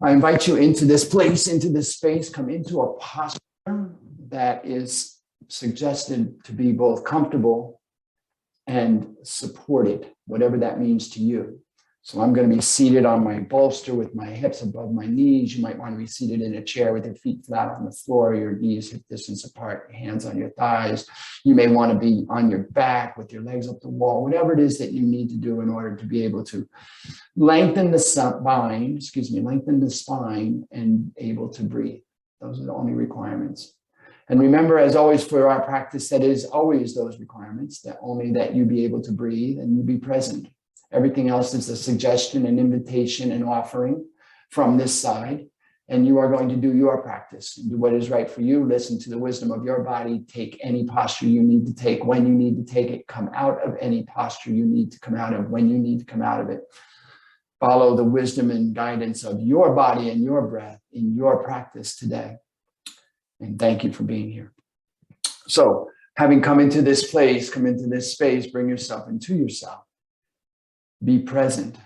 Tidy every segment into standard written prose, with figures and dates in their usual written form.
I invite you into this place, into this space, come into a posture that is suggested to be both comfortable and supported, whatever that means to you. So I'm going to be seated on my bolster with my hips above my knees. You might want to be seated in a chair with your feet flat on the floor, your knees hip distance apart, your hands on your thighs. You may want to be on your back with your legs up the wall, whatever it is that you need to do in order to be able to lengthen the spine, lengthen the spine and able to breathe. Those are the only requirements. And remember, as always, for our practice, that is always those requirements, that only that you be able to breathe and you be present. Everything else is a suggestion, an invitation, an offering from this side. And you are going to do your practice and do what is right for you. Listen to the wisdom of your body. Take any posture you need to take when you need to take it. Come out of any posture you need to come out of when you need to come out of it. Follow the wisdom and guidance of your body and your breath in your practice today. And thank you for being here. So having come into this place, come into this space, bring yourself into yourself. Be present.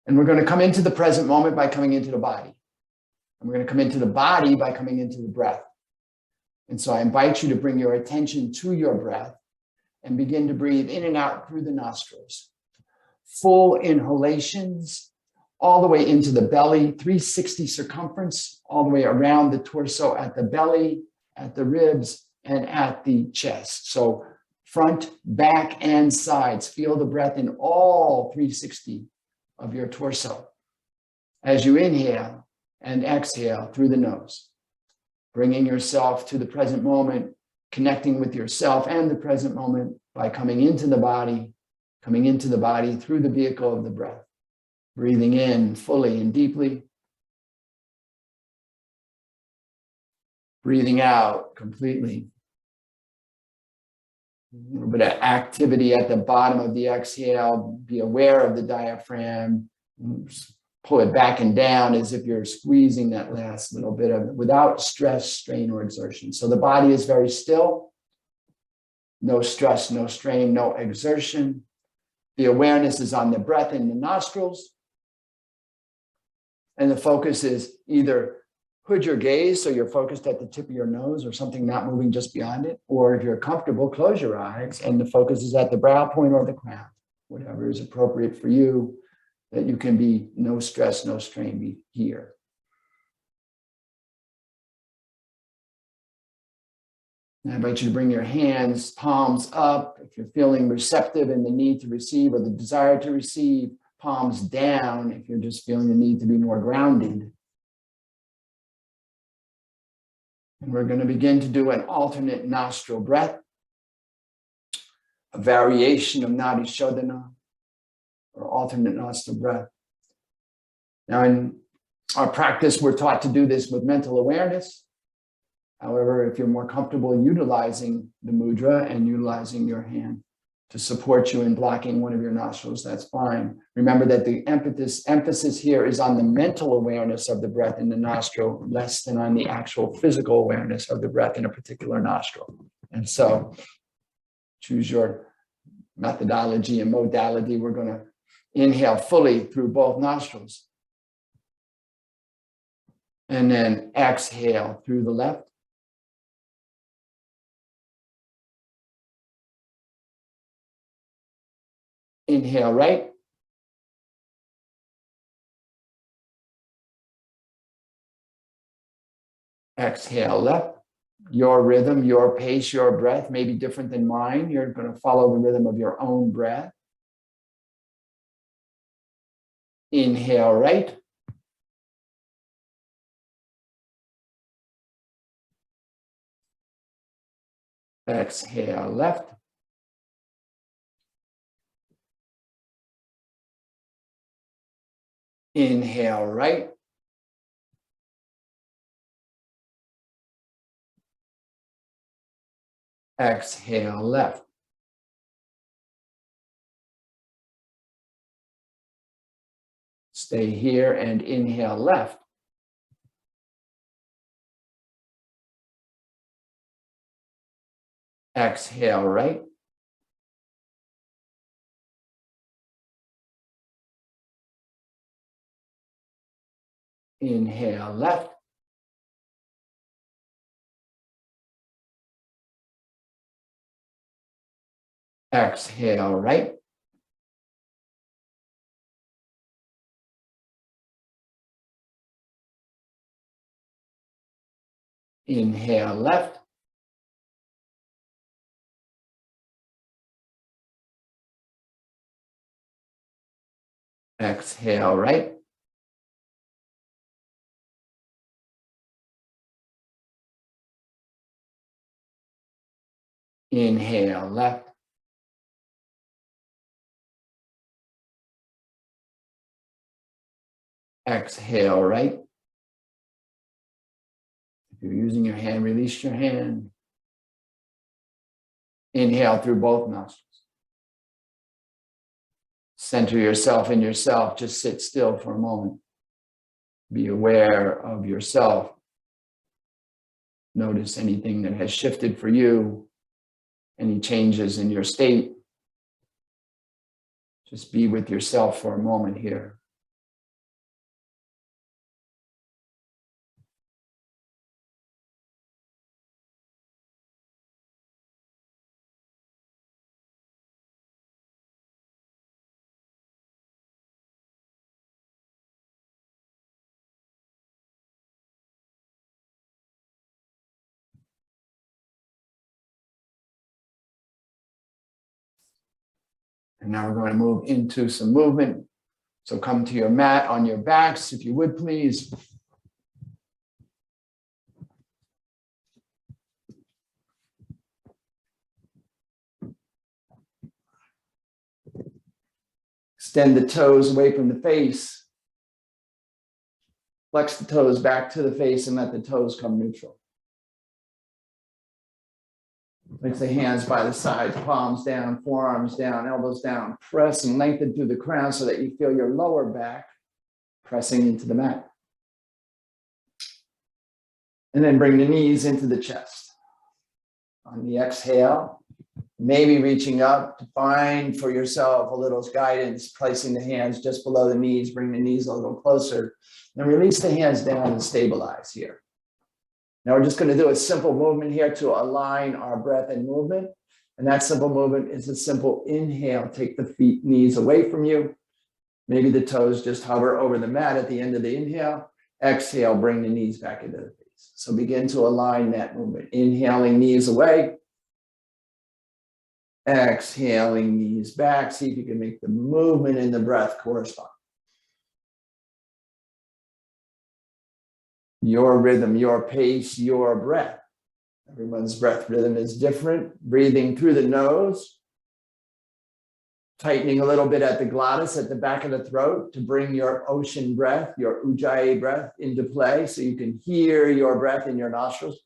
And we're going to come into the present moment by coming into the body. And we're going to come into the body by coming into the breath. And so I invite you to bring your attention to your breath and begin to breathe in and out through the nostrils. Full inhalations all the way into the belly, 360 circumference, all the way around the torso at the belly, at the ribs, and at the chest. So front, back, and sides. Feel the breath in all 360 of your torso as you inhale and exhale through the nose, bringing yourself to the present moment, connecting with yourself and the present moment by coming into the body through the vehicle of the breath, breathing in fully and deeply, breathing out completely. A little bit of activity at the bottom of the exhale. Be aware of the diaphragm. Pull it back and down as if you're squeezing that last little bit of it without stress, strain, or exertion. So the body is very still. No stress, no strain, no exertion. The awareness is on the breath in the nostrils. And the focus is either hood your gaze so you're focused at the tip of your nose or something not moving just beyond it. Or if you're comfortable, close your eyes and the focus is at the brow point or the crown, whatever is appropriate for you, that you can be no stress, no strain, be here. I invite you to bring your hands, palms up. If you're feeling receptive in the need to receive or the desire to receive, palms down. If you're just feeling the need to be more grounded. And we're going to begin to do an alternate nostril breath, a variation of Nadi Shodhana, or alternate nostril breath. Now, in our practice, we're taught to do this with mental awareness. However, if you're more comfortable utilizing the mudra and utilizing your hand to support you in blocking one of your nostrils, that's fine. Remember that the emphasis here is on the mental awareness of the breath in the nostril, less than on the actual physical awareness of the breath in a particular nostril. And so choose your methodology and modality. We're going to inhale fully through both nostrils. And then exhale through the left. Inhale right. Exhale left. Your rhythm, your pace, your breath may be different than mine. You're going to follow the rhythm of your own breath. Inhale right. Exhale left. Inhale right. Exhale left. Stay here and inhale left. Exhale right. Inhale left. Exhale right. Inhale left. Exhale right. Inhale left. Exhale right. If you're using your hand, release your hand. Inhale through both nostrils. Center yourself in yourself. Just sit still for a moment. Be aware of yourself. Notice anything that has shifted for you, any changes in your state. Just be with yourself for a moment here. And now we're going to move into some movement. So come to your mat on your backs, if you would, please. Extend the toes away from the face. Flex the toes back to the face and let the toes come neutral. Place the hands by the sides, palms down, forearms down, elbows down. Press and lengthen through the crown so that you feel your lower back pressing into the mat. And then bring the knees into the chest. On the exhale, maybe reaching up to find for yourself a little guidance, placing the hands just below the knees, bring the knees a little closer, and release the hands down and stabilize here. Now we're just going to do a simple movement here to align our breath and movement. And that simple movement is a simple inhale. Take the feet, knees away from you. Maybe the toes just hover over the mat at the end of the inhale. Exhale, bring the knees back into the face. So begin to align that movement. Inhaling, knees away. Exhaling, knees back. See if you can make the movement and the breath correspond. Your rhythm, your pace, your breath. Everyone's breath rhythm is different. Breathing through the nose. Tightening a little bit at the glottis, at the back of the throat, to bring your ocean breath, your ujjayi breath into play so you can hear your breath in your nostrils.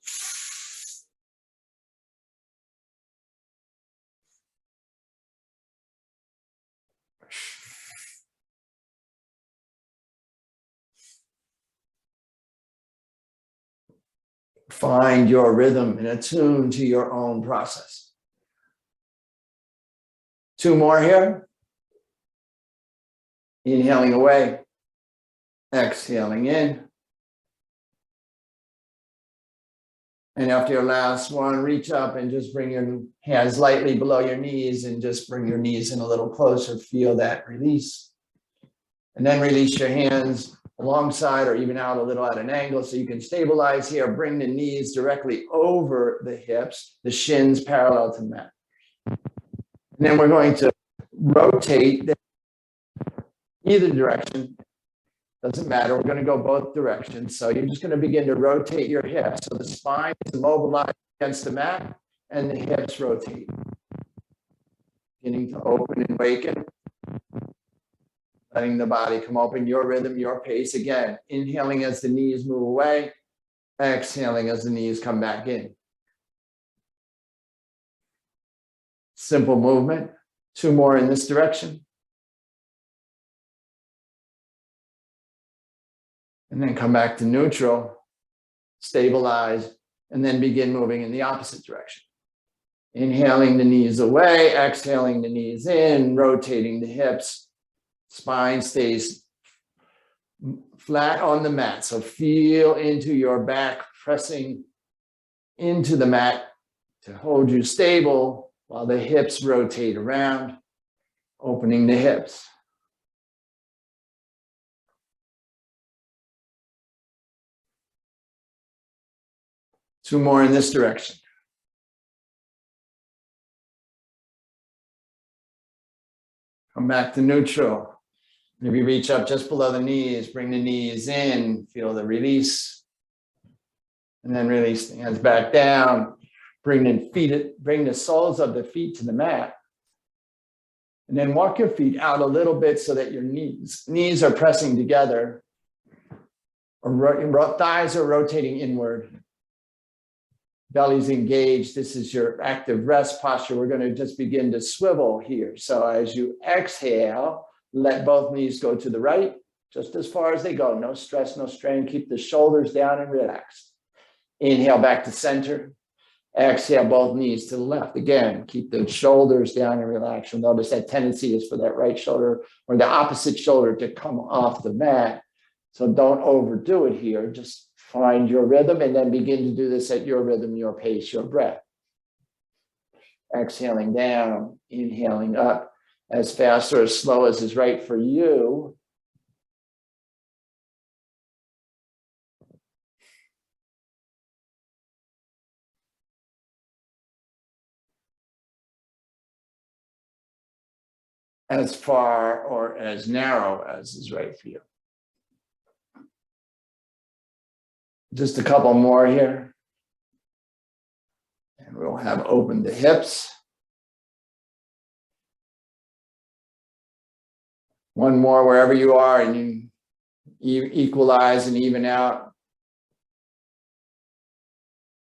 Find your rhythm and attune to your own process. 2 more here. Inhaling away, exhaling in. And after your last one, reach up and just bring your hands lightly below your knees and just bring your knees in a little closer. Feel that release. And then release your hands alongside or even out a little at an angle so you can stabilize here. Bring the knees directly over the hips, the shins parallel to the mat. And then we're going to rotate either direction. Doesn't matter. We're going to go both directions. So you're just going to begin to rotate your hips. So the spine is immobilized against the mat and the hips rotate. Beginning to open and waken. Letting the body come open, your rhythm, your pace. Again, inhaling as the knees move away, exhaling as the knees come back in. Simple movement. 2 more in this direction. And then come back to neutral, stabilize, and then begin moving in the opposite direction. Inhaling the knees away, exhaling the knees in, rotating the hips. Spine stays flat on the mat. So feel into your back, pressing into the mat to hold you stable while the hips rotate around, opening the hips. Two more in this direction. Come back to neutral. Maybe reach up just below the knees, bring the knees in, feel the release. And then release the hands back down. Bring the soles of the feet to the mat. And then walk your feet out a little bit so that your knees are pressing together. Or thighs are rotating inward. Belly's engaged. This is your active rest posture. We're going to just begin to swivel here. So as you exhale, let both knees go to the right, just as far as they go. No stress, no strain. Keep the shoulders down and relaxed. Inhale back to center. Exhale, both knees to the left. Again, keep the shoulders down and relax. You'll notice that tendency is for that right shoulder or the opposite shoulder to come off the mat. So don't overdo it here. Just find your rhythm and then begin to do this at your rhythm, your pace, your breath. Exhaling down, inhaling up as fast or as slow as is right for you. As far or as narrow as is right for you. Just a couple more here. And we'll have opened the hips. One more wherever you are, and you equalize and even out.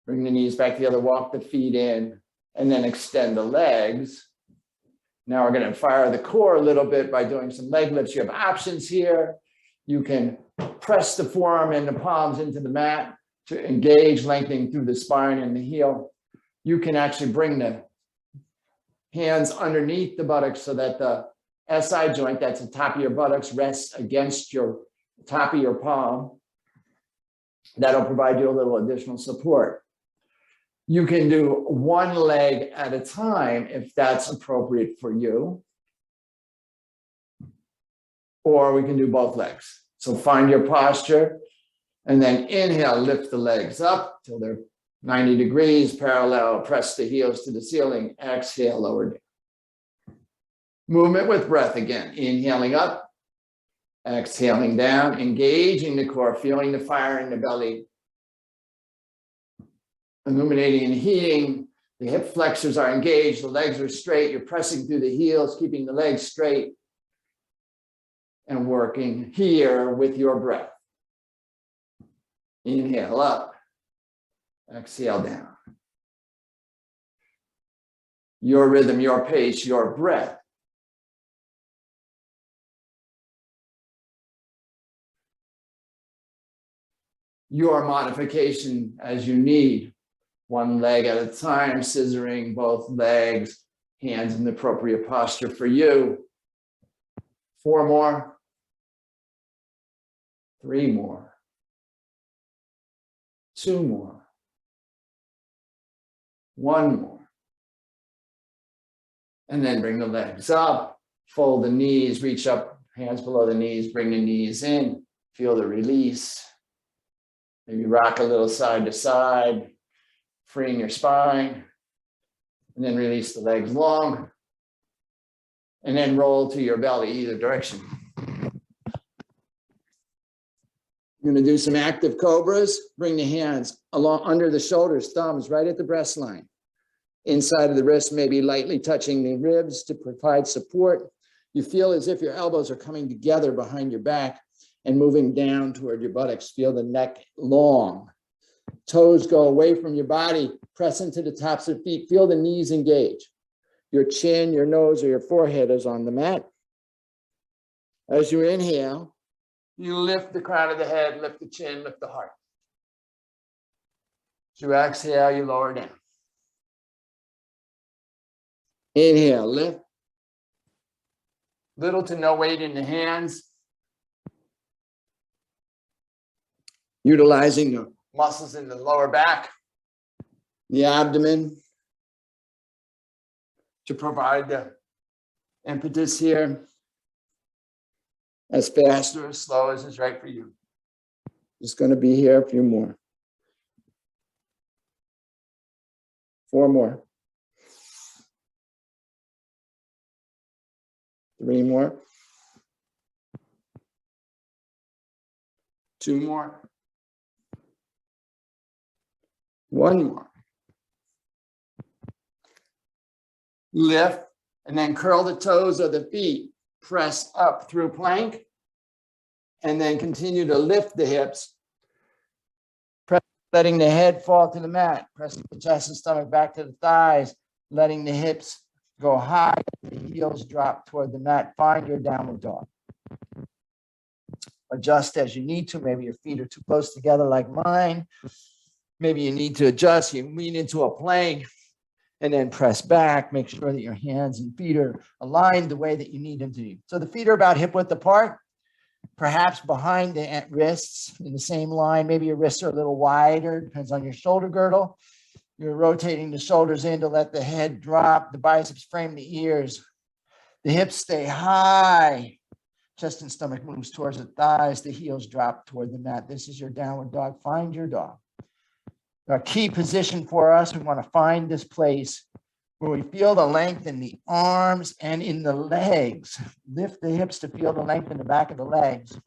Bring the knees back together, walk the feet in, and then extend the legs. Now we're going to fire the core a little bit by doing some leg lifts. You have options here. You can press the forearm and the palms into the mat to engage, lengthening through the spine and the heel. You can actually bring the hands underneath the buttocks so that the SI joint, that's the top of your buttocks, rests against your top of your palm. That'll provide you a little additional support. You can do one leg at a time if that's appropriate for you. Or we can do both legs. So find your posture and then inhale, lift the legs up till they're 90 degrees, parallel, press the heels to the ceiling, exhale, lower down. Movement with breath again, inhaling up, exhaling down, engaging the core, feeling the fire in the belly. Illuminating and heating, the hip flexors are engaged, the legs are straight, you're pressing through the heels, keeping the legs straight, and working here with your breath. Inhale up, exhale down. Your rhythm, your pace, your breath. Your modification as you need. One leg at a time, scissoring both legs, hands in the appropriate posture for you. 4 more. 3 more. 2 more. 1 more. And then bring the legs up, fold the knees, reach up, hands below the knees, bring the knees in, feel the release. Maybe rock a little side to side, freeing your spine, and then release the legs long, and then roll to your belly either direction. You're going to do some active cobras. Bring the hands along under the shoulders, thumbs right at the breast line. Inside of the wrist, maybe lightly touching the ribs to provide support. You feel as if your elbows are coming together behind your back and moving down toward your buttocks. Feel the neck long. Toes go away from your body, press into the tops of the feet. Feel the knees engage. Your chin, your nose, or your forehead is on the mat. As you inhale, you lift the crown of the head, lift the chin, lift the heart. As you exhale, you lower down. Inhale, lift. Little to no weight in the hands. Utilizing the muscles in the lower back, the abdomen, to provide the impetus here, as fast or as slow as is right for you. Just going to be here a few more. 4 more. 3 more. 2 more. 1 more. Lift and then curl the toes of the feet. Press up through plank and then continue to lift the hips. Press, letting the head fall to the mat. Pressing the chest and stomach back to the thighs. Letting the hips go high. The heels drop toward the mat. Find your downward dog. Adjust as you need to. Maybe your feet are too close together like mine. Maybe you need to adjust. You lean into a plank and then press back. Make sure that your hands and feet are aligned the way that you need them to be. So the feet are about hip width apart, perhaps behind the wrists in the same line. Maybe your wrists are a little wider, depends on your shoulder girdle. You're rotating the shoulders in to let the head drop, the biceps frame the ears. The hips stay high. Chest and stomach moves towards the thighs. The heels drop toward the mat. This is your downward dog. Find your dog. A key position for us, we want to find this place where we feel the length in the arms and in the legs. Lift the hips to feel the length in the back of the legs.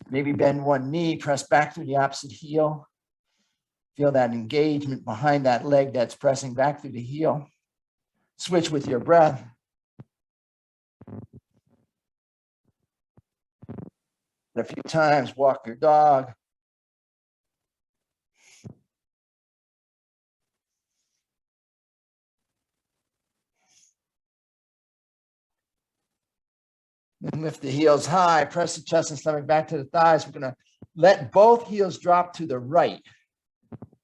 Maybe bend one knee, press back through the opposite heel. Feel that engagement behind that leg that's pressing back through the heel. Switch with your breath. A few times, walk your dog. And lift the heels high, press the chest and stomach back to the thighs. We're going to let both heels drop to the right.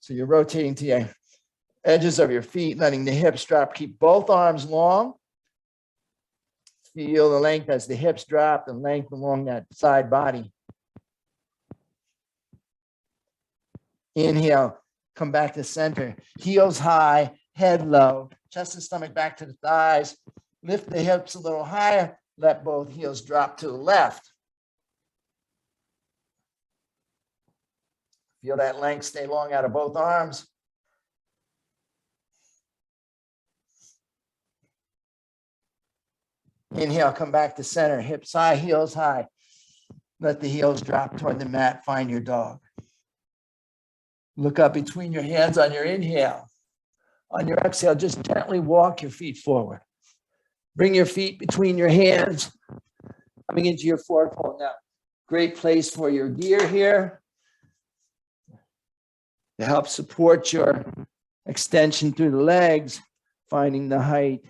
So you're rotating to the edges of your feet, letting the hips drop. Keep both arms long. Feel the length as the hips drop, the length along that side body. Inhale, come back to center. Heels high, head low, chest and stomach back to the thighs. Lift the hips a little higher. Let both heels drop to the left. Feel that length stay long out of both arms. Inhale, come back to center. Hips high, heels high. Let the heels drop toward the mat. Find your dog. Look up between your hands on your inhale. On your exhale, just gently walk your feet forward. Bring your feet between your hands, coming into your forward fold. Now, great place for your gear here to help support your extension through the legs, finding the height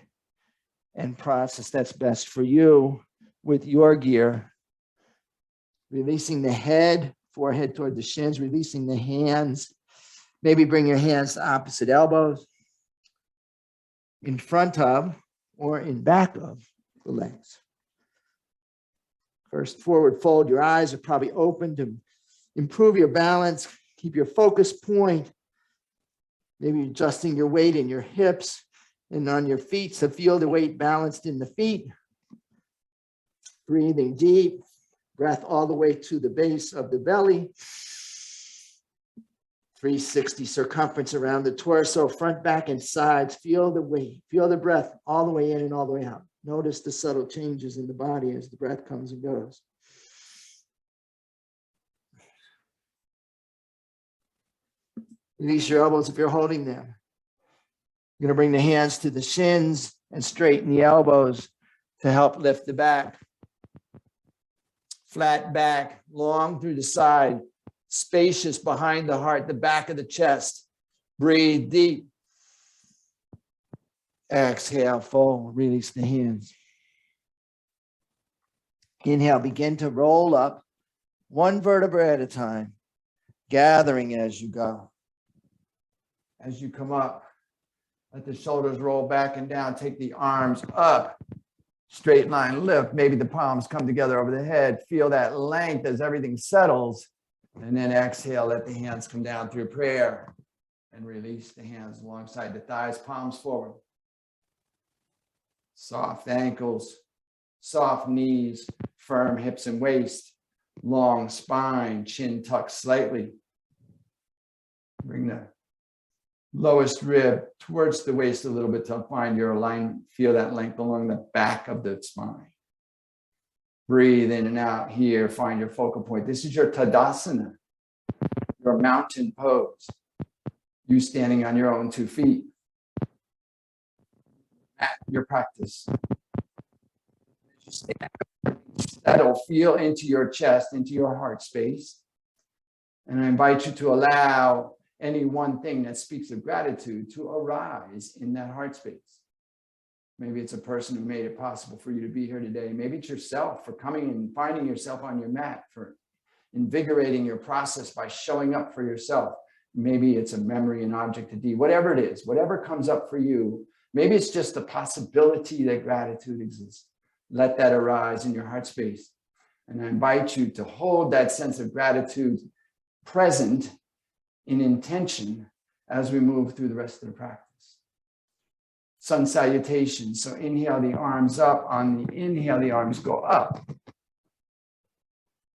and process that's best for you with your gear. Releasing the head, forehead toward the shins, releasing the hands. Maybe bring your hands to opposite elbows, in front of or in back of the legs. First, forward fold. Your eyes are probably open to improve your balance. Keep your focus point. Maybe adjusting your weight in your hips and on your feet to feel the weight balanced in the feet. Breathing deep, breath all the way to the base of the belly. 360 circumference around the torso, front, back, and sides. Feel the weight, feel the breath all the way in and all the way out. Notice the subtle changes in the body as the breath comes and goes. Release your elbows if you're holding them. You're going to bring the hands to the shins and straighten the elbows to help lift the back. Flat back, long through the side. Spacious behind the heart, the back of the chest. Breathe deep. Exhale, fold, release the hands. Inhale, begin to roll up one vertebra at a time, gathering as you go. As you come up, let the shoulders roll back and down. Take the arms up, straight line lift. Maybe the palms come together over the head. Feel that length as everything settles And then exhale, let the hands come down through prayer and release the hands alongside the thighs, palms forward. Soft ankles, soft knees, firm hips and waist, long spine, chin tucked slightly. Bring the lowest rib towards the waist a little bit to find your alignment. Feel that length along the back of the spine. Breathe in and out here. Find your focal point. This is your Tadasana, your mountain pose. You standing on your own 2 feet. At your practice. That'll feel into your chest, into your heart space. And I invite you to allow any one thing that speaks of gratitude to arise in that heart space. Maybe it's a person who made it possible for you to be here today. Maybe it's yourself for coming and finding yourself on your mat, for invigorating your process by showing up for yourself. Maybe it's a memory, an object, a deed, whatever it is, whatever comes up for you. Maybe it's just the possibility that gratitude exists. Let that arise in your heart space. And I invite you to hold that sense of gratitude present in intention as we move through the rest of the practice. Sun salutation. So inhale the arms up. On the inhale, the arms go up.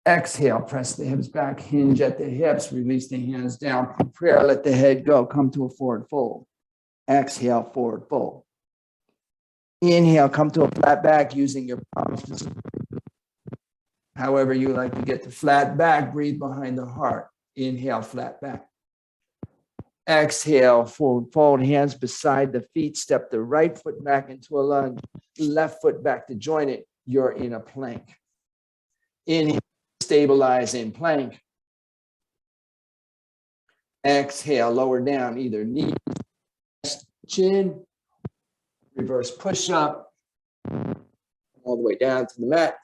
Exhale, press the hips back, hinge at the hips, release the hands down. From prayer, let the head go. Come to a forward fold. Exhale, forward fold. Inhale, come to a flat back using your palms to support. However you like to get to flat back, breathe behind the heart. Inhale, flat back. Exhale, forward fold, hands beside the feet. Step the right foot back into a lunge. Left foot back to join it. You're in a plank. Inhale, stabilize in plank. Exhale, lower down, either knee, chin, reverse push up, all the way down to the mat.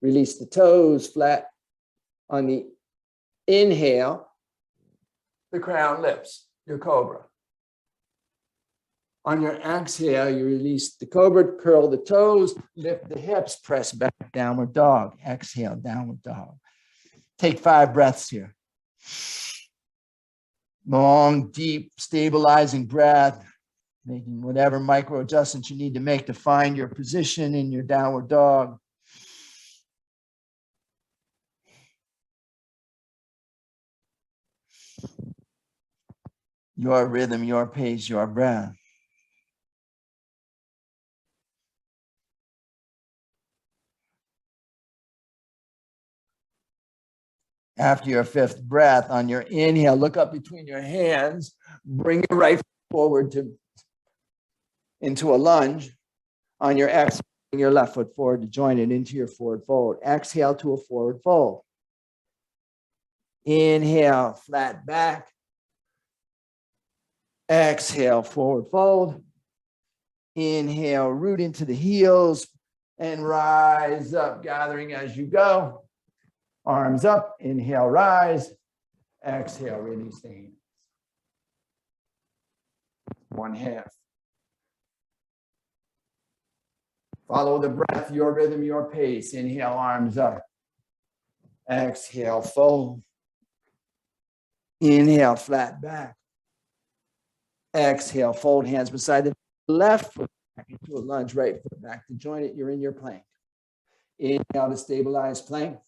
Release the toes flat. On the inhale, the crown lifts, your cobra. On your exhale, you release the cobra, curl the toes, lift the hips, press back, downward dog. Exhale, downward dog. Take 5 breaths here. Long, deep, stabilizing breath, making whatever micro adjustments you need to make to find your position in your downward dog. Your rhythm, your pace, your breath. After your 5th breath, on your inhale, look up between your hands, bring your right foot forward into a lunge. On your exhale, bring your left foot forward to join it into your forward fold. Exhale to a forward fold. Inhale, flat back. Exhale, forward fold. Inhale, root into the heels and rise up, gathering as you go. Arms up, inhale, rise. Exhale, release the hands. 1/2. Follow the breath, your rhythm, your pace. Inhale, arms up. Exhale, fold. Inhale, flat back. Exhale, fold hands beside the left foot back into a lunge, right foot back to join it. You're in your plank. Inhale to stabilize plank.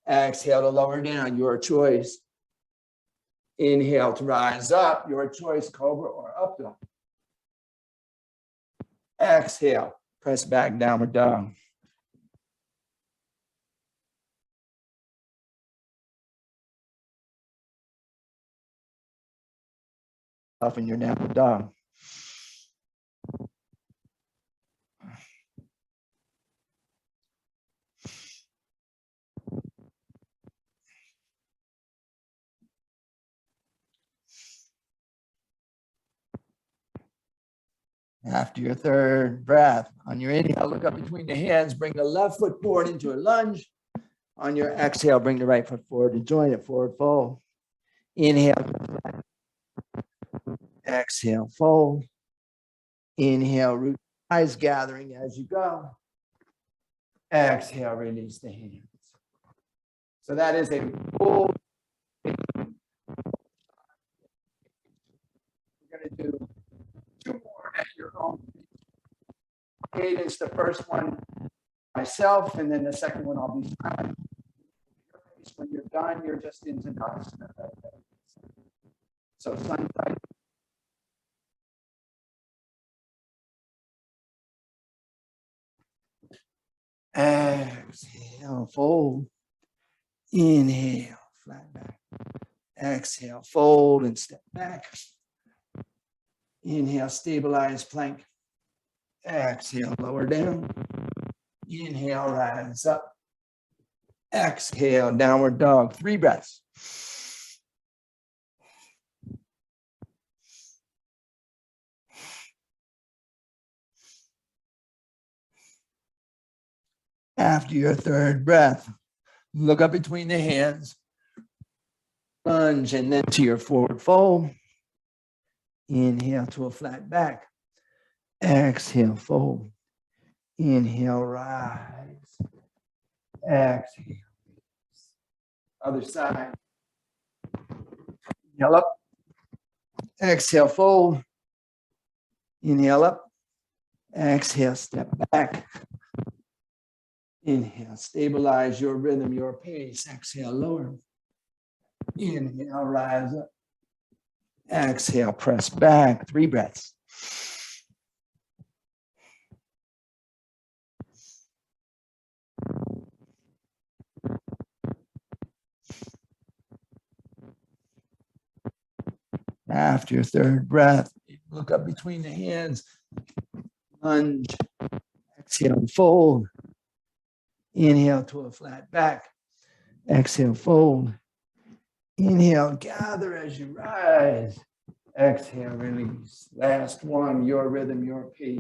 Exhale to lower down, your choice. Inhale to rise up, your choice, cobra or up dog. Exhale, press back, downward dog. Up in your downward dog. After your 3rd breath, on your inhale, look up between the hands, bring the left foot forward into a lunge. On your exhale, bring the right foot forward to join it, forward fold. Inhale. Exhale, fold. Inhale, root eyes gathering as you go. Exhale, release the hands. So that is a full. We're going to do 2 more at your own cadence. The first one myself, and then the second one I'll be silent. When you're done, you're just into dusk. So sunlight. Exhale, fold. Inhale, flat back. Exhale, fold and step back. Inhale, stabilize plank. Exhale, lower down. Inhale, rise up. Exhale, downward dog. 3 breaths. After your 3rd breath, look up between the hands. Lunge and then to your forward fold. Inhale to a flat back. Exhale, fold. Inhale, rise. Exhale. Other side. Inhale up. Exhale, fold. Inhale up. Exhale, step back. Inhale, stabilize your rhythm, your pace. Exhale, lower. Inhale, rise up. Exhale, press back. 3 breaths. After your 3rd breath, look up between the hands. Lunge. Exhale and fold. Inhale to a flat back. Exhale, fold. Inhale, gather as you rise. Exhale, release. Last one, your rhythm, your pace.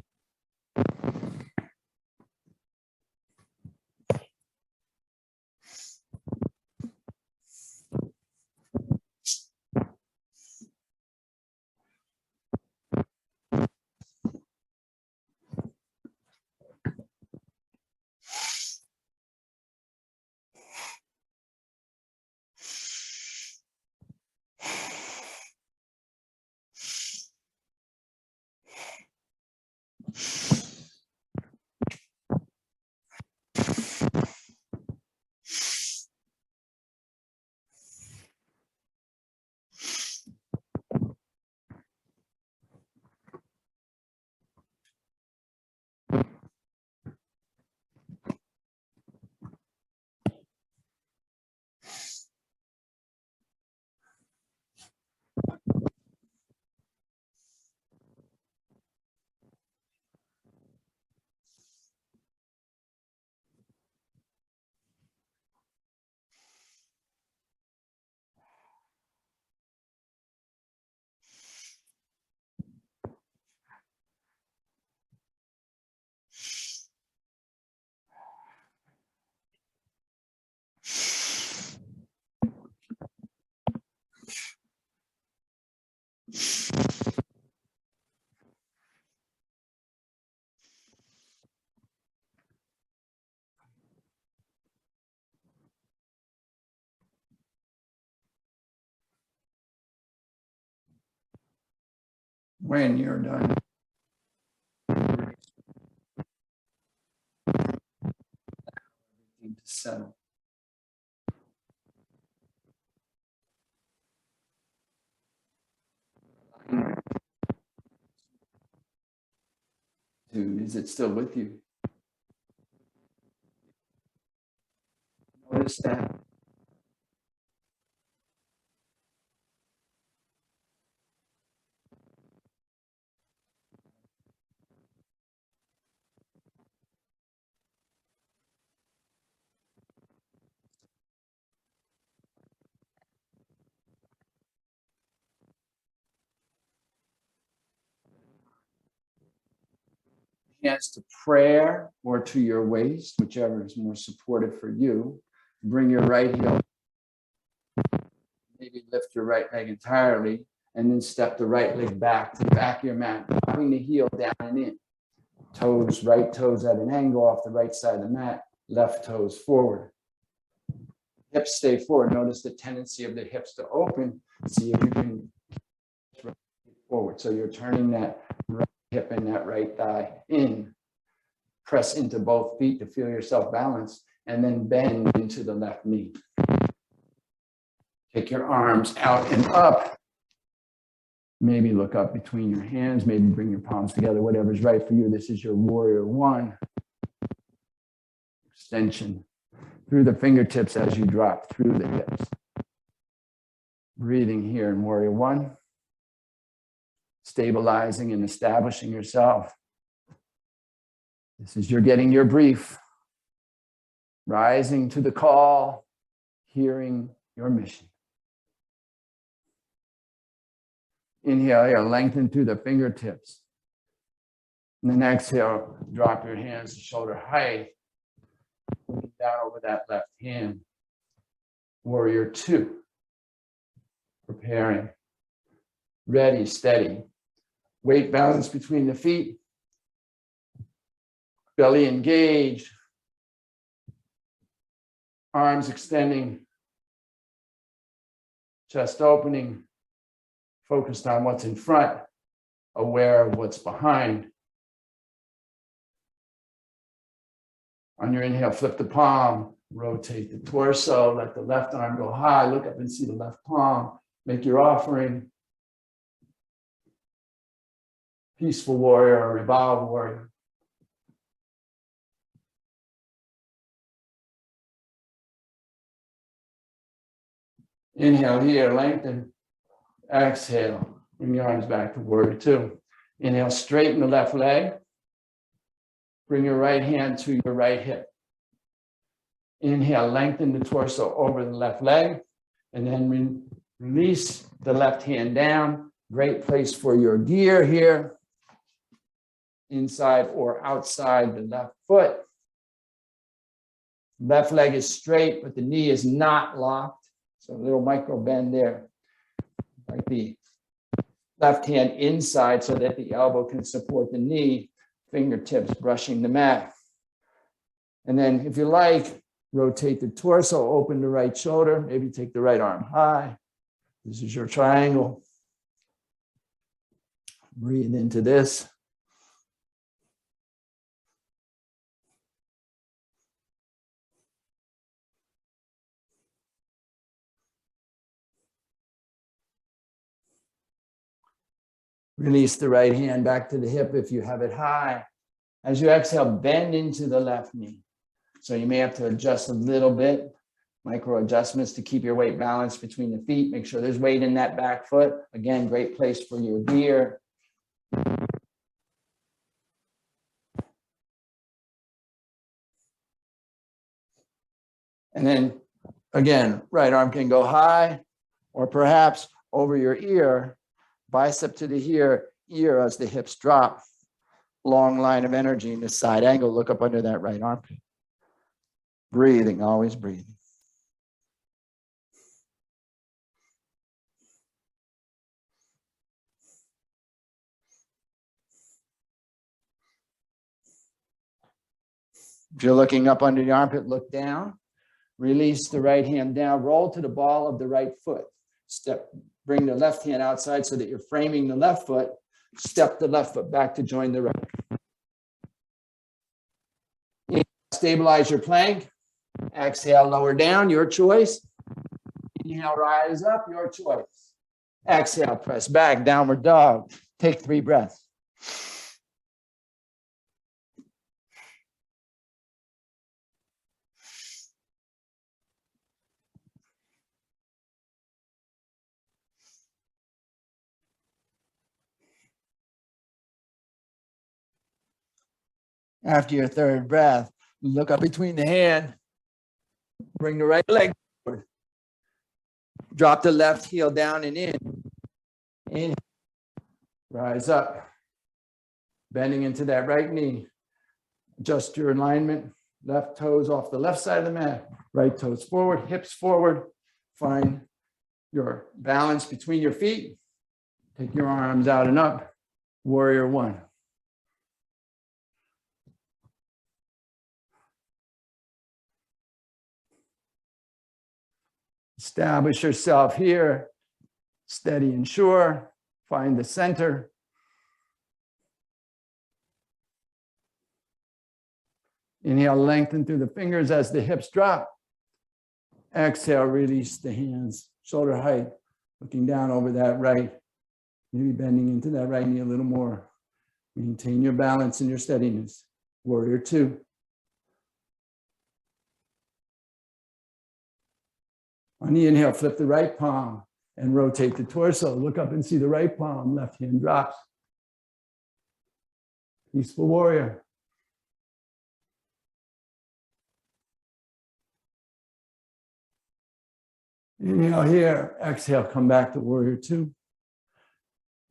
When you're done, everything to settle. Is it still with you? Notice that. Hands to prayer or to your waist, whichever is more supportive for you. Bring your right heel. Maybe lift your right leg entirely, and then step the right leg back to the back of your mat, dropping the heel down and in. Toes, right toes at an angle off the right side of the mat, left toes forward. Hips stay forward. Notice the tendency of the hips to open. See if you can forward. So you're turning that right hip and that right thigh in. Press into both feet to feel yourself balanced, and then bend into the left knee. Take your arms out and up. Maybe look up between your hands. Maybe bring your palms together, whatever's right for you. This is your warrior one. Extension through the fingertips as you drop through the hips. Breathing here in warrior one. Stabilizing and establishing yourself. This is you're getting your brief. Rising to the call, hearing your mission. Inhale here, lengthen through the fingertips. And then exhale, drop your hands to shoulder height. Down over that left hand. Warrior two. Preparing. Ready, steady. Weight balance between the feet. Belly engaged. Arms extending. Chest opening. Focused on what's in front. Aware of what's behind. On your inhale, flip the palm. Rotate the torso. Let the left arm go high. Look up and see the left palm. Make your offering. Peaceful warrior or revolve warrior. Inhale here, lengthen. Exhale, bring your arms back to warrior two. Inhale, straighten the left leg. Bring your right hand to your right hip. Inhale, lengthen the torso over the left leg. And then release the left hand down. Great place for your gear here. Inside or outside the left foot. Left leg is straight, but the knee is not locked. So a little micro bend there. Like the left hand inside so that the elbow can support the knee. Fingertips brushing the mat. And then if you like, rotate the torso, open the right shoulder. Maybe take the right arm high. This is your triangle. Breathe into this. Release the right hand back to the hip if you have it high. As you exhale, bend into the left knee. So you may have to adjust a little bit, micro adjustments to keep your weight balanced between the feet. Make sure there's weight in that back foot. Again, great place for your gear. And then again, right arm can go high or perhaps over your ear. Bicep to the ear as the hips drop. Long line of energy in the side angle. Look up under that right armpit. Breathing, always breathing. If you're looking up under the armpit, look down. Release the right hand down. Roll to the ball of the right foot. Bring the left hand outside so that you're framing the left foot. Step the left foot back to join the right. Stabilize your plank. Exhale, lower down, your choice. Inhale, rise up, your choice. Exhale, press back, downward dog. Take 3 breaths. After your 3rd breath, look up between the hand. Bring the right leg forward. Drop the left heel down and in. Inhale. Rise up. Bending into that right knee. Adjust your alignment. Left toes off the left side of the mat. Right toes forward, hips forward. Find your balance between your feet. Take your arms out and up. Warrior one. Establish yourself here, steady and sure. Find the center. Inhale, lengthen through the fingers as the hips drop. Exhale, release the hands, shoulder height, looking down over that right, maybe bending into that right knee a little more. Maintain your balance and your steadiness. Warrior two. On the inhale, flip the right palm and rotate the torso. Look up and see the right palm, left hand drops. Peaceful warrior. Inhale here, exhale, come back to warrior two.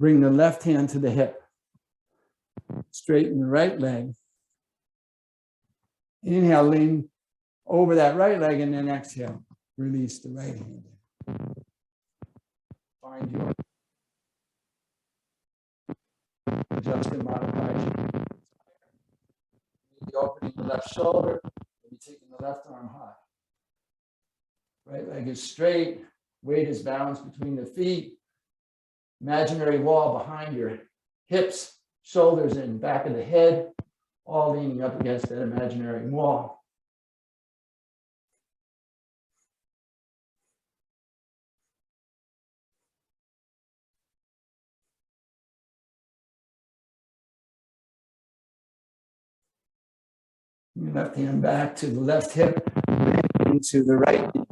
Bring the left hand to the hip. Straighten the right leg. Inhale, lean over that right leg, and then exhale. Release the right hand. Find your adjust and modify. Maybe opening the left shoulder, maybe taking the left arm high. Right leg is straight, weight is balanced between the feet. Imaginary wall behind your hips, shoulders, and back of the head, all leaning up against that imaginary wall. Your left hand back to the left hip, into the right knee.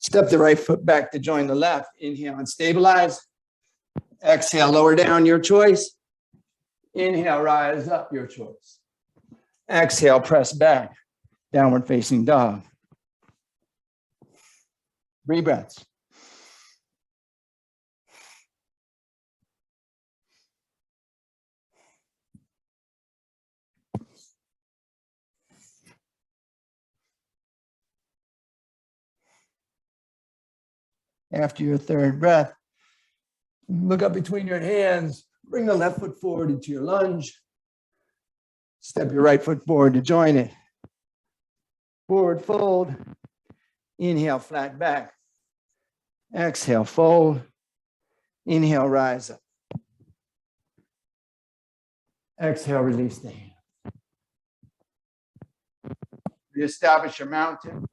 Step the right foot back to join the left. Inhale and stabilize. Exhale, lower down, your choice. Inhale, rise up, your choice. Exhale, press back, downward facing dog. 3 breaths. After your 3rd breath, look up between your hands, bring the left foot forward into your lunge. Step your right foot forward to join it. Forward fold. Inhale, flat back. Exhale, fold. Inhale, rise up. Exhale, release the hand. Reestablish your mountain.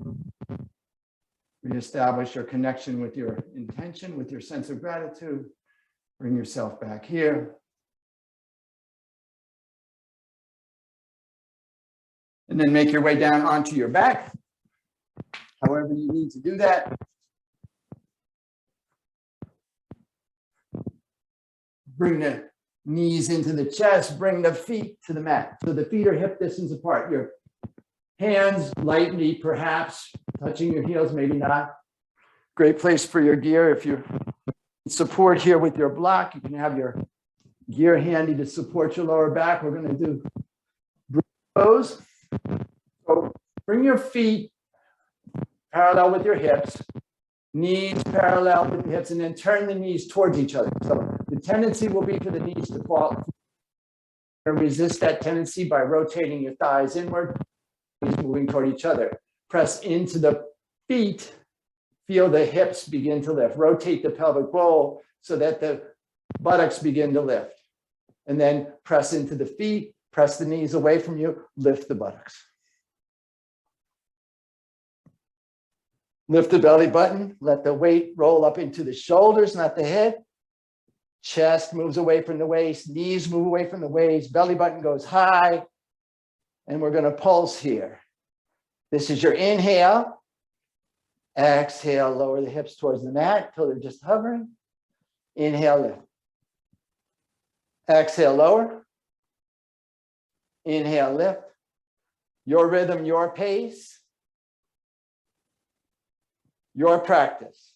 Reestablish your connection with your intention, with your sense of gratitude. Bring yourself back here. And then make your way down onto your back. However you need to do that. Bring the knees into the chest. Bring the feet to the mat. So the feet are hip distance apart. Your hands lightly, perhaps, touching your heels, maybe not. Great place for your gear. If you support here with your block, you can have your gear handy to support your lower back. We're going to do pose. So bring your feet parallel with your hips, knees parallel with the hips, and then turn the knees towards each other. So the tendency will be for the knees to fall. Resist that tendency by rotating your thighs inward, knees moving toward each other. Press into the feet. Feel the hips begin to lift. Rotate the pelvic bowl so that the buttocks begin to lift. And then press into the feet, press the knees away from you, lift the buttocks. Lift the belly button, let the weight roll up into the shoulders, not the head. Chest moves away from the waist, knees move away from the waist, belly button goes high. And we're going to pulse here. This is your inhale. Exhale, lower the hips towards the mat until they're just hovering. Inhale, lift. Exhale, lower. Inhale, lift. Your rhythm, your pace, your practice.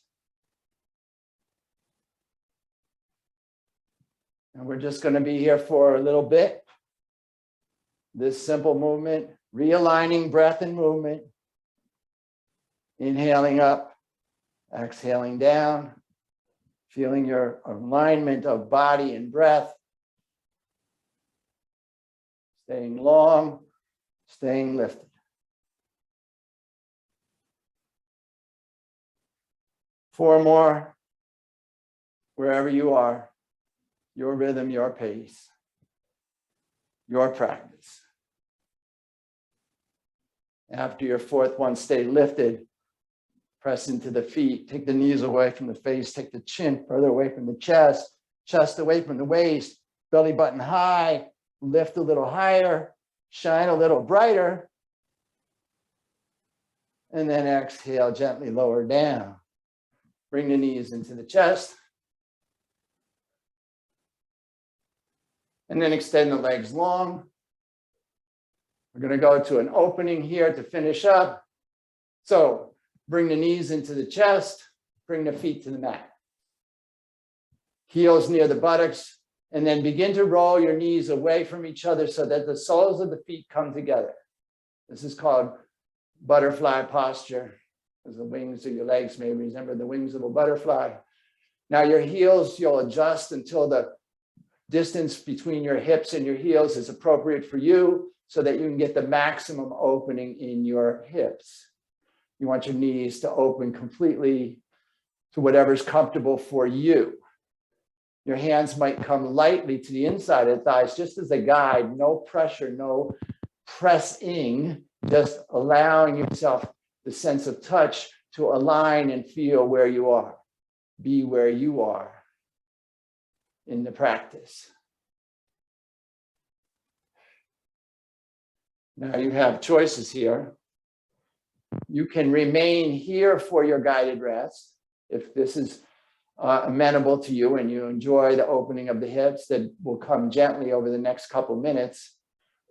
And we're just going to be here for a little bit. This simple movement, realigning breath and movement. Inhaling up, exhaling down, feeling your alignment of body and breath. Staying long, staying lifted. Four more, wherever you are, your rhythm, your pace, your practice. After your fourth one, stay lifted. Press into the feet, take the knees away from the face, take the chin further away from the chest, chest away from the waist, belly button high, lift a little higher, shine a little brighter. And then exhale, gently lower down. Bring the knees into the chest. And then extend the legs long. We're going to go to an opening here to finish up. So bring the knees into the chest, bring the feet to the mat. Heels near the buttocks, and then begin to roll your knees away from each other so that the soles of the feet come together. This is called butterfly posture, as the wings of your legs may resemble the wings of a butterfly. Now your heels, you'll adjust until the distance between your hips and your heels is appropriate for you so that you can get the maximum opening in your hips. You want your knees to open completely to whatever's comfortable for you. Your hands might come lightly to the inside of the thighs, just as a guide, no pressure, no pressing, just allowing yourself the sense of touch to align and feel where you are, be where you are in the practice. Now you have choices here. You can remain here for your guided rest. If this is amenable to you and you enjoy the opening of the hips that will come gently over the next couple minutes,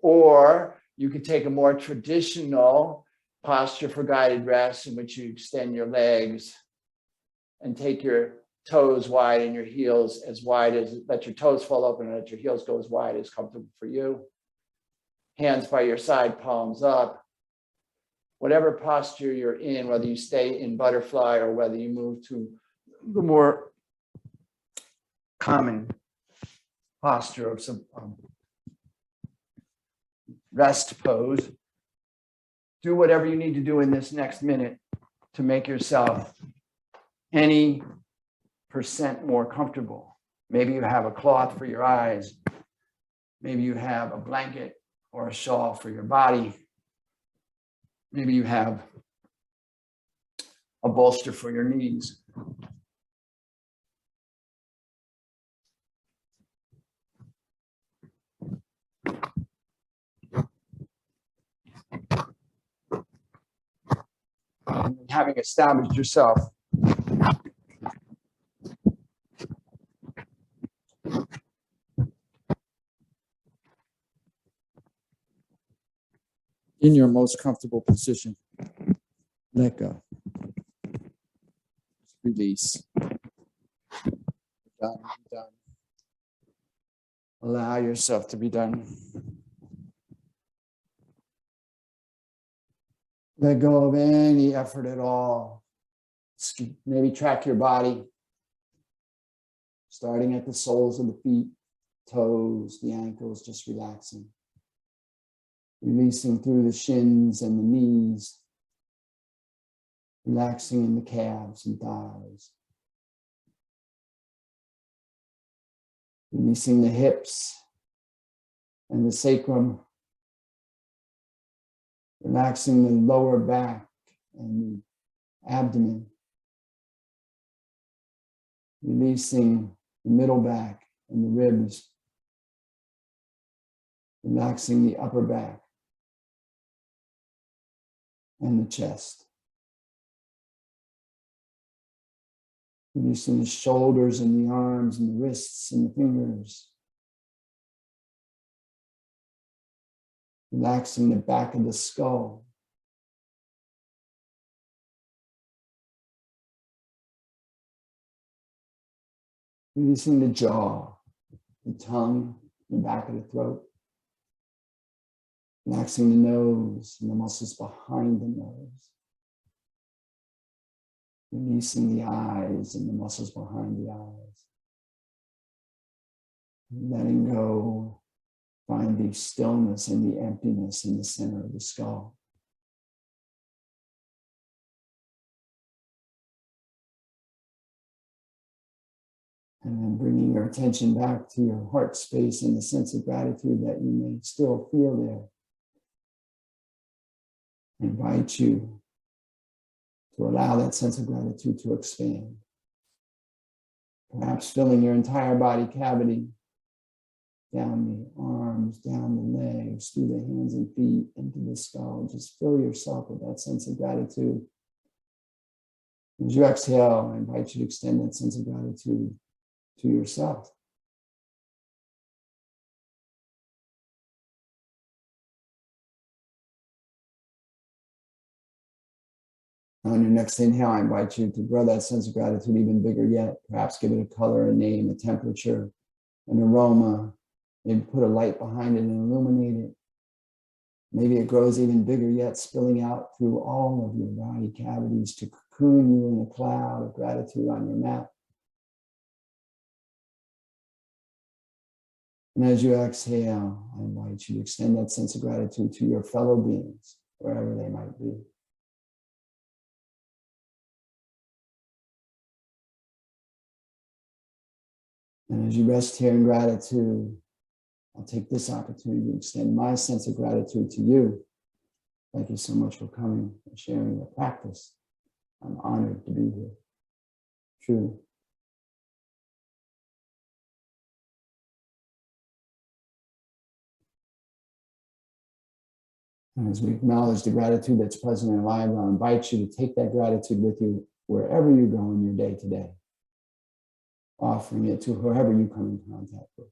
or you could take a more traditional posture for guided rest in which you extend your legs and take your toes wide and your heels as wide as, let your toes fall open and let your heels go as wide as comfortable for you. Hands by your side, palms up. Whatever posture you're in, whether you stay in butterfly or whether you move to the more common posture of some rest pose, do whatever you need to do in this next minute to make yourself any % more comfortable. Maybe you have a cloth for your eyes. Maybe you have a blanket or a shawl for your body. Maybe you have a bolster for your knees. And having established yourself in your most comfortable position, let go. Release. Done. Done. Allow yourself to be done. Let go of any effort at all. Maybe track your body, starting at the soles of the feet, toes, the ankles, just relaxing. Releasing through the shins and the knees. Relaxing in the calves and thighs. Releasing the hips and the sacrum. Relaxing the lower back and the abdomen. Releasing the middle back and the ribs. Relaxing the upper back and the chest. Releasing the shoulders and the arms and the wrists and the fingers. Relaxing the back of the skull. Releasing the jaw, the tongue, the back of the throat. Relaxing the nose and the muscles behind the nose. Releasing the eyes and the muscles behind the eyes. Letting go, find the stillness and the emptiness in the center of the skull. And then bringing your attention back to your heart space and the sense of gratitude that you may still feel there. I invite you to allow that sense of gratitude to expand. Perhaps filling your entire body cavity, down the arms, down the legs, through the hands and feet, into the skull. Just fill yourself with that sense of gratitude. As you exhale, I invite you to extend that sense of gratitude to yourself. On your next inhale, I invite you to grow that sense of gratitude even bigger yet. Perhaps give it a color, a name, a temperature, an aroma. Maybe put a light behind it and illuminate it. Maybe it grows even bigger yet, spilling out through all of your body cavities to cocoon you in a cloud of gratitude on your mat. And as you exhale, I invite you to extend that sense of gratitude to your fellow beings, wherever they might be. And as you rest here in gratitude, I'll take this opportunity to extend my sense of gratitude to you. Thank you so much for coming and sharing the practice. I'm honored to be here. Truly. And as we acknowledge the gratitude that's present in our lives, I'll invite you to take that gratitude with you wherever you go in your day to day, offering it to whoever you come in contact with.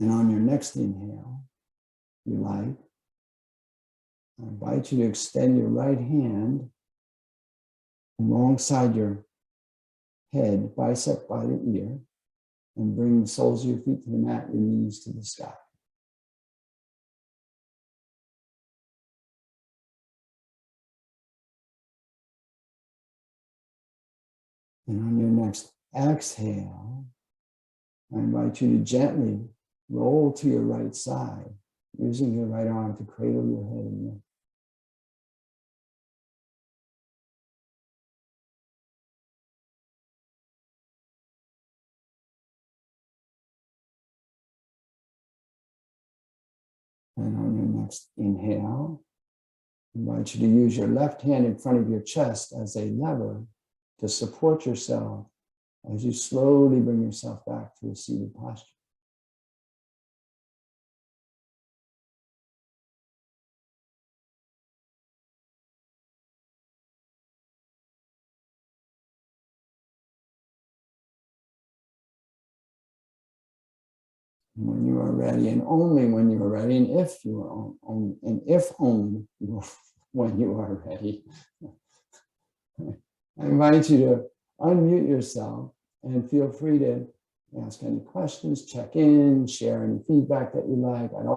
And on your next inhale, if you like, I invite you to extend your right hand alongside your head, bicep by the ear, and bring the soles of your feet to the mat, your knees to the sky. And on your next exhale, I invite you to gently roll to your right side, using your right arm to cradle your head and neck. And on your next inhale, I invite you to use your left hand in front of your chest as a lever to support yourself as you slowly bring yourself back to a seated posture. When you are ready, and only when you are ready, and if you are only, and if only when you are ready, I invite you to unmute yourself and feel free to ask any questions, check in, share any feedback that you like. I'd